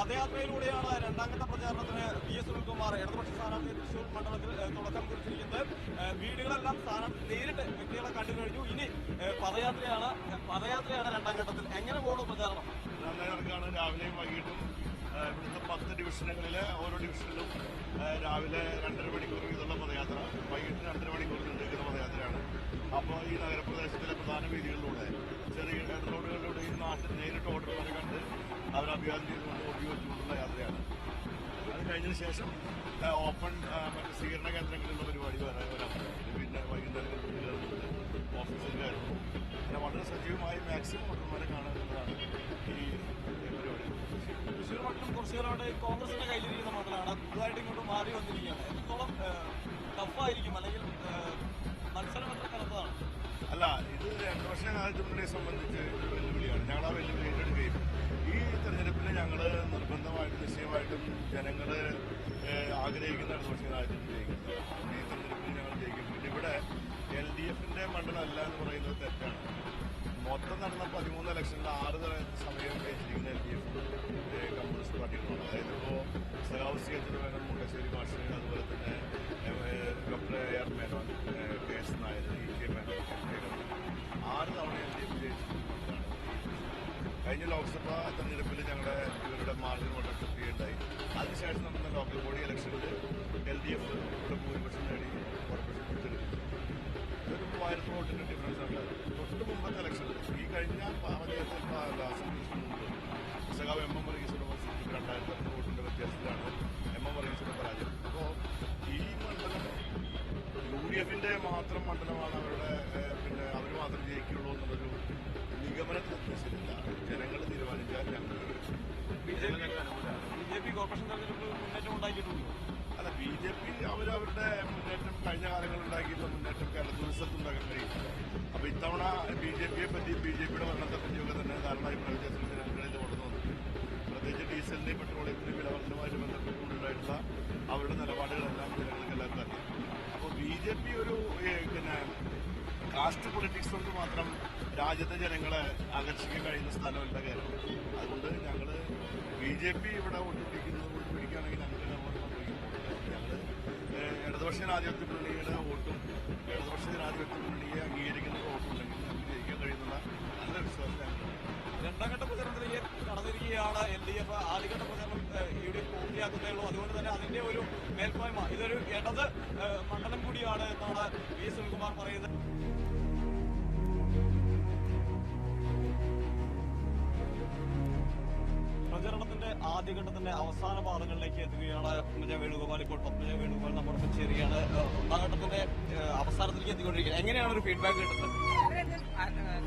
പദയാത്രയിലൂടെയാണ് രണ്ടാംഘട്ട പ്രചാരണത്തിന് വി.എസ്. സുനിൽകുമാർ ഇടതുപക്ഷ സ്ഥാനാർത്ഥി തൃശൂർ മണ്ഡലത്തിൽ തുടക്കം കുറിച്ചിരിക്കുന്നത്. വീടുകളെല്ലാം സ്ഥാനാർത്ഥി നേരിട്ട് വ്യക്തികളെ കണ്ടു കഴിഞ്ഞു. ഇനി പദയാത്രയാണ് രണ്ടാം ഘട്ടത്തിൽ. എങ്ങനെ പോകുന്നു പ്രചാരണം? നന്നായി രാവിലെയും വൈകിട്ടും ഇവിടുത്തെ 10 ഡിവിഷനുകളിലെ ഓരോ ഡിവിഷനിലും രാവിലെ 2.5 മണിക്കൂർ വീതമുള്ള പദയാത്ര, വൈകിട്ട് 2.5 മണിക്കൂർ നീണ്ടുനിൽക്കുന്ന പദയാത്രയാണ്. അപ്പോൾ ഈ നഗരപ്രദേശത്തിലെ പ്രധാന വീതികളിലൂടെ ചെറിയ റോഡുകളിലൂടെ ഈ നാട്ടിൽ നേരിട്ട് വോട്ടർമാരെ കണ്ട് അവർ അഭിവാദ്യം ചെയ്തുകൊണ്ട് വോട്ട് ചോദിച്ചുകൊണ്ടുള്ള യാത്രയാണ്. അത് കഴിഞ്ഞതിന് ശേഷം ഓപ്പൺ മറ്റ് സ്വീകരണ കേന്ദ്രങ്ങളിലുള്ള പരിപാടി വരാൻ പിന്നെ വൈകുന്നേരം ഓഫീസിൽ കയറുന്നു. അങ്ങനെ വളരെ സജീവമായി മാക്സിമം വോട്ടർമാരെ കാണുന്നതാണ് ഈ പരിപാടി. തൃശ്ശൂർ മണ്ഡലം കുറച്ചു കാലമായിട്ട് കോൺഗ്രസിന്റെ കയ്യിലിരിക്കുന്ന മണ്ഡലമാണ്. പുതുതായിട്ട് ഇങ്ങോട്ട് മാറി വന്നിരിക്കുകയാണ്. എത്രത്തോളം ടഫായിരിക്കും, അല്ലെങ്കിൽ മത്സരം എത്ര കനത്തതാണ്? അല്ല, ഇത് ഇടതുപക്ഷ ജനാധിപത്യത്തെ സംബന്ധിച്ച് ഒരു വെല്ലുവിളിയാണ്. ഞങ്ങൾ ആ വെല്ലുവിളി ഏറ്റെടുക്കുകയും ഈ തെരഞ്ഞെടുപ്പിൽ ഞങ്ങൾ നിർബന്ധമായിട്ടും നിശ്ചയമായിട്ടും ജനങ്ങൾ ആഗ്രഹിക്കുന്ന ഇടതുപക്ഷ ജനാധിപത്യം ജയിക്കുന്നത്. ഈ തെരഞ്ഞെടുപ്പിൽ ഞങ്ങൾ ജയിക്കും. പിന്നെ ഇവിടെ LDFന്റെ മണ്ഡലമല്ല എന്ന് പറയുന്നത് തെറ്റാണ്. മൊത്തം നടന്ന 13 ഇലക്ഷനിൽ 6 സമയം ജയിച്ചിരിക്കുന്ന LDF കമ്മ്യൂണിസ്റ്റ് പാർട്ടികളാണ്. അതായത് ഇപ്പോൾ സഖാവ് സി അച്യുതമേനോൻ, മുണ്ടശ്ശേരി മാഷ്, അതുപോലെ തന്നെ doctor AR Menon, KS Nair, EK Menon, 6 തവണ LDF ജയിച്ചിട്ടുള്ളതാണ്. കഴിഞ്ഞ ലോക്സഭാ തെരഞ്ഞെടുപ്പിൽ ഇവരുടെ മാർജിൻ വോട്ട് കിട്ടുകയുണ്ടായി. അതിനുശേഷം നടന്ന ലോക്കൽ ബോഡി ഇലക്ഷനിൽ LDF ഇവിടെ ഭൂരിപക്ഷം നേടി കോർപ്പറേഷൻ പിടിച്ചെടുക്കും. ഇതൊരു 3000 വോട്ടിന്റെ ഡിഫറൻസ് ആണ്. തൊട്ട് മുമ്പത്തെ ഇലക്ഷനിൽ ഈ കഴിഞ്ഞ പഞ്ചായത്ത് മുമ്പ് സഖാവ് MM വർഗീസിന്റെ 2000 വോട്ടിന്റെ വ്യത്യാസത്തിലാണ് MM വർഗീസിന്റെ പരാജയം. അപ്പോൾ ഈ മണ്ഡലം UDFന്റെ മാത്രം മണ്ഡലമാണ്. അവരുടെ പിന്നെ അവർ മാത്രം ജയിക്കുള്ളൂ എന്നുള്ളൊരു നിഗമനത്തിൽ ശരിയില്ല. ജനങ്ങൾ തീരുമാനിച്ചാൽ ഞങ്ങൾ BJP കോർപ്പറേഷൻ തെരഞ്ഞെടുപ്പ് മുന്നേറ്റം ഉണ്ടാക്കിയിട്ടുണ്ട്. അല്ല, BJP അവരവരുടെ മുന്നേറ്റം കഴിഞ്ഞ കാലങ്ങളിൽ ഉണ്ടാക്കിയിട്ടുള്ള മുന്നേറ്റം കേരളത്തിൽ ഉണ്ടാക്കാൻ കഴിയും. അപ്പോൾ ഇത്തവണ BJPയെ പറ്റി, BJPയുടെ ഭരണത്തെ പറ്റിയൊക്കെ തന്നെ ധാരണ പ്രചാരണത്തിൽ ജനങ്ങളിൽ വളർന്നു വന്നിട്ടുണ്ട്. പ്രത്യേകിച്ച് ഡീസലിന്റെയും പെട്രോളിയത്തിന്റെയും വിലവർദ്ധനവുമായിട്ട് ബന്ധപ്പെട്ടുകൊണ്ടുണ്ടായിട്ടുള്ള അവരുടെ നിലപാടുകളെല്ലാം ജനങ്ങൾക്ക് എല്ലാവർക്കും അറിയാം. അപ്പോൾ BJP ഒരു പിന്നെ കാസ്റ്റ് പൊളിറ്റിക്സ് കൊണ്ട് മാത്രം രാജ്യത്തെ ജനങ്ങളെ ആകർഷിക്കാൻ കഴിയുന്ന സ്ഥലമല്ല കേരളം. അതുകൊണ്ട് ഞങ്ങൾ BJP ഇവിടെ വോട്ട് പിടിക്കുകയാണെങ്കിൽ ഞങ്ങൾക്ക് ഞങ്ങൾ ഇടതുപക്ഷ ജനാധിപത്യ മുന്നണിയുടെ വോട്ടും ഇടതുപക്ഷ ജനാധിപത്യ മുന്നണിയെ അംഗീകരിക്കുന്ന വോട്ടുണ്ടെങ്കിൽ നമുക്ക് ജയിക്കാൻ കഴിയുന്നുള്ള നല്ല വിശ്വാസം ഞങ്ങൾ. രണ്ടാം ഘട്ട പ്രചരണത്തിലേക്ക് കടന്നിരിക്കുകയാണ് LDF. ആദ്യഘട്ട പ്രചരണം UDF പൂർത്തിയാക്കുന്നേ ഉള്ളൂ. അതുകൊണ്ട് തന്നെ അതിന്റെ ഒരു മേൽക്കോയ്മ, ഇതൊരു ഇടത് മണ്ഡലം കൂടിയാണ് എന്നാണ് വി.എസ്. സുനിൽകുമാർ പറയുന്നത്. പ്രചരണത്തിന്റെ ആദ്യഘട്ടത്തിന്റെ അവസാന പാദങ്ങളിലേക്ക് എത്തുകയാണ് പത്മജ വേണുഗോപാൽ. ഇപ്പോൾ പത്മജ വേണുഗോപാൽ നമ്മോടൊപ്പം ചേരുകയാണ്. ഒന്നാം ഘട്ടത്തിന്റെ അവസാനത്തിലേക്ക് എത്തിക്കൊണ്ടിരിക്കുന്നത്. എങ്ങനെയാണ് ഒരു ഫീഡ്ബാക്ക് കിട്ടുന്നത്?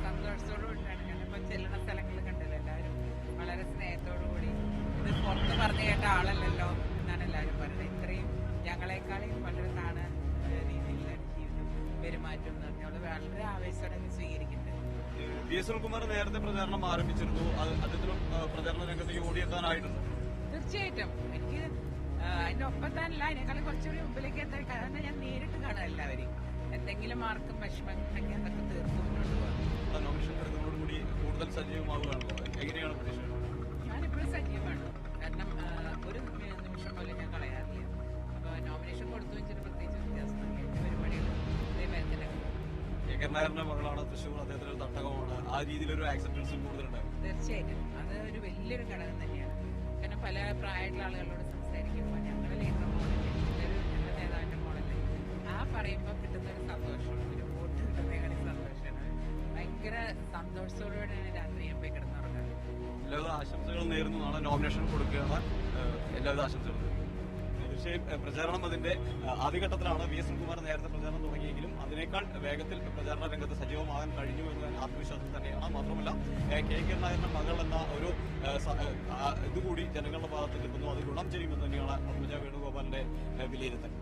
സന്തോഷത്തോടുകൂടിയാണ് ഞാനിപ്പോ ചെല്ലുന്ന സ്ഥലങ്ങളിൽ കണ്ടത്. എല്ലാവരും വളരെ സ്നേഹത്തോടുകൂടി, ഇത് പുറത്ത് പറഞ്ഞു കേട്ട ആളല്ലല്ലോ എന്നാണ് എല്ലാവരും പറയുന്നത്. ഇത്രയും ഞങ്ങളെക്കാളും വളരെ താണ രീതിയിലുള്ള ജീവിതം പെരുമാറ്റം എന്ന് പറഞ്ഞാൽ വളരെ ആവേശത്തോടെ സ്വീകരിക്കുന്നുണ്ട്. വി.എസ്. സുനിൽകുമാർ നേരത്തെ പ്രചാരണം ആരംഭിച്ചിരുന്നു. അദ്ദേഹത്തിനും പ്രചരണ രംഗത്തേക്ക് ഓടിയെത്താനായിട്ടുണ്ട്. തീർച്ചയായിട്ടും എനിക്ക് അതിന്റെ ഒപ്പം തന്നെ അതിനേക്കാളും കുറച്ചുകൂടി മുമ്പിലേക്ക് എത്താൻ, കാരണം ഞാൻ നേരിട്ട് കാണാം എല്ലാവരെയും. എന്തെങ്കിലും മാർക്കും വിഷമങ്ങളുണ്ടെങ്കിൽ അതൊക്കെ തീർത്ത് മുന്നോട്ട് പോകാം. നോമിനേഷൻ കൂടി കൂടുതൽ സജീവമാവുകയാണല്ലോ. എങ്ങനെയാണ് പ്രതീക്ഷ? ഞാനിപ്പോഴും സജീവമാണ്. കാരണം ഒരു നിമിഷം പോലും ഞാൻ കളയാറില്ല. അപ്പോൾ നോമിനേഷൻ കൊടുത്തു വെച്ചിട്ട് പ്രത്യേകിച്ച് വ്യത്യാസമില്ല. എന്റെ പരിപാടികൾ അതേമാതിരി തന്നെ. നായരുടെ മകളാണ് തൃശ്ശൂർ, അദ്ദേഹത്തിന് തട്ടകമാണ്. ആ രീതിയിലൊരു ആക്സെപ്റ്റൻസും കൂടുതലുണ്ടാകും. തീർച്ചയായിട്ടും അത് ഒരു വലിയൊരു ഘടകം തന്നെയാണ്. കാരണം പല പ്രായമുള്ള ആളുകളോട് സംസാരിക്കുമ്പോൾ ഞങ്ങളുടെ ലീഡർ മോഡല്ലേ, ഞങ്ങളുടെ നേതാവിന്റെ മോഡല്ലേ, ആ പറയുമ്പോൾ കിട്ടുന്നൊരു സന്തോഷമാണ്. ഒരു വോട്ട് കിട്ടുന്നതിനേക്കാളും സന്തോഷമാണ്. ഭയങ്കര സന്തോഷത്തോടുകൂടിയാണ് രാത്രി ഞാൻ പോയി കിടന്നുറങ്ങാറ്. എല്ലാവിധ ആശംസകളും നേരുന്നു. നാളെ നോമിനേഷൻ കൊടുക്കുകയാണ്. എല്ലാവിധ ആശംസകളും. തീർച്ചയായും പ്രചാരണം അതിന്റെ ആദ്യഘട്ടത്തിലാണ്. വി.എസ്. സുനിൽകുമാർ നേരത്തെ പ്രചാരണം തുടങ്ങിയെങ്കിലും അതിനേക്കാൾ വേഗത്തിൽ പ്രചാരണ രംഗത്ത് സജീവമാകാൻ കഴിഞ്ഞു എന്ന ആത്മവിശ്വാസം തന്നെയാണ്. മാത്രമല്ല കെ നായരുടെ മകൾ എന്ന ഒരു ഇതുകൂടി ജനങ്ങളുടെ ഭാഗത്ത് നിൽക്കുന്നു. അത് ഗുണം ചെയ്യുമെന്ന് തന്നെയാണ് പത്മജ വേണുഗോപാലിന്റെ വിലയിരുത്തൽ.